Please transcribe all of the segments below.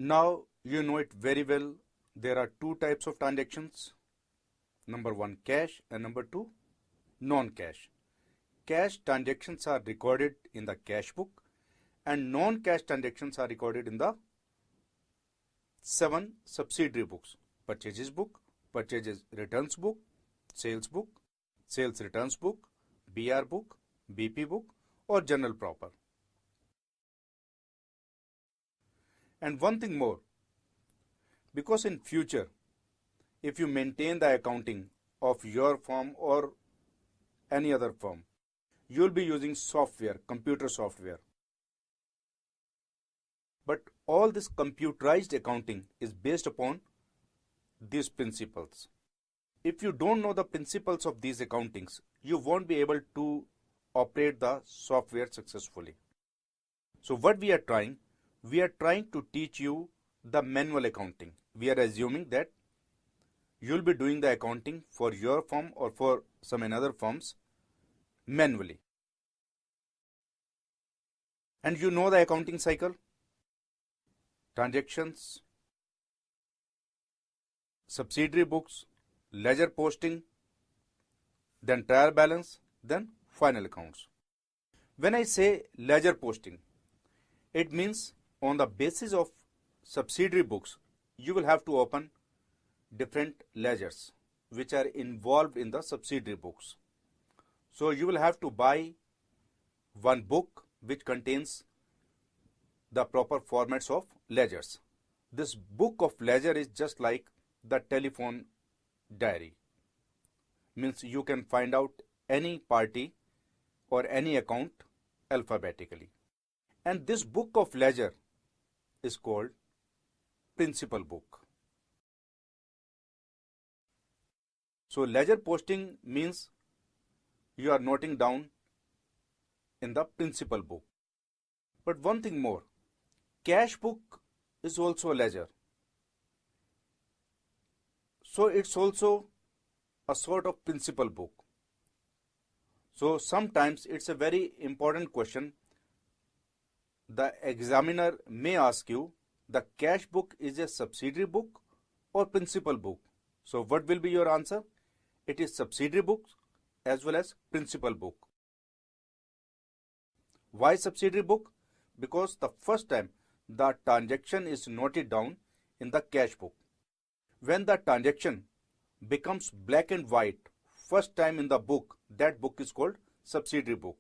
Now you know it very well. There are two types of transactions. Number one, cash, and number two, non-cash. Cash transactions are recorded in the cash book and non-cash transactions are recorded in the 7 subsidiary books: purchases book, purchases returns book, sales returns book, BR book, BP book, or general proper. And one thing more, because in future, if you maintain the accounting of your firm or any other firm, you will be using software, computer software. But all this computerized accounting is based upon these principles. If you don't know the principles of these accountings, you won't be able to operate the software successfully. So what we are trying to teach you the manual accounting. We are assuming that you'll be doing the accounting for your firm or for some another firms manually. And you know the accounting cycle: transactions, subsidiary books, ledger posting, then trial balance, then final accounts. When I say ledger posting, it means on the basis of subsidiary books, you will have to open different ledgers which are involved in the subsidiary books. So you will have to buy one book which contains the proper formats of ledgers. This book of ledger is just like the telephone diary. Means you can find out any party or any account alphabetically. And this book of ledger is called principal book. So ledger posting means you are noting down in the principal book. But one thing more, cash book is also a ledger. So it's also a sort of principal book. So sometimes it's a very important question. The examiner may ask you, the cash book is a subsidiary book or principal book? So what will be your answer? It is subsidiary book as well as principal book. Why subsidiary book? Because the first time the transaction is noted down in the cash book. When the transaction becomes black and white first time in the book, that book is called subsidiary book.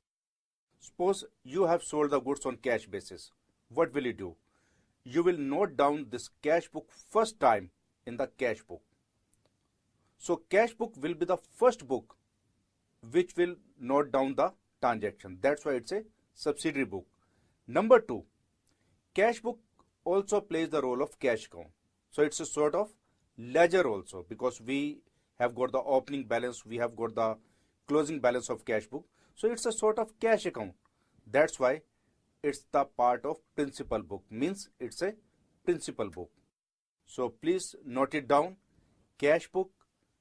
Suppose you have sold the goods on cash basis. What will you do? You will note down this cash book first time in the cash book. So cash book will be the first book which will note down the transaction. That's why it's a subsidiary book. Number two, cash book also plays the role of cash account. So it's a sort of ledger also, because we have got the opening balance, we have got the closing balance of cash book. So it's a sort of cash account. That's why it's the part of principal book, means it's a principal book. So please note it down. Cash book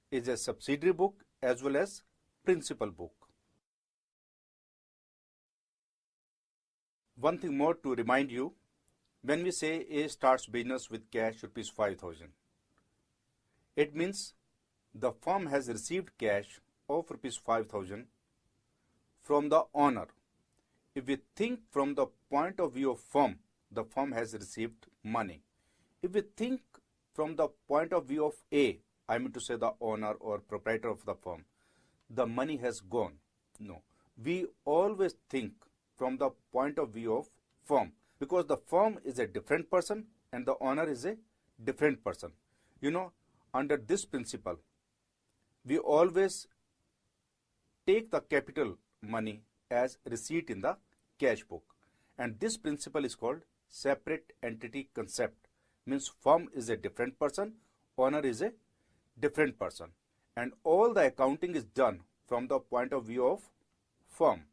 is a subsidiary book as well as principal book. One thing more to remind you, when we say A starts business with cash rupees 5,000, it means the firm has received cash of rupees 5,000 from the owner. If we think from the point of view of firm, the firm has received money. If we think from the point of view of A, I mean to say the owner or proprietor of the firm, the money has gone. No, we always think from the point of view of firm, because the firm is a different person and the owner is a different person. You know, under this principle, we always take the capital money as receipt in the cash book. And this principle is called separate entity concept. Means firm is a different person, owner is a different person. And all the accounting is done from the point of view of firm.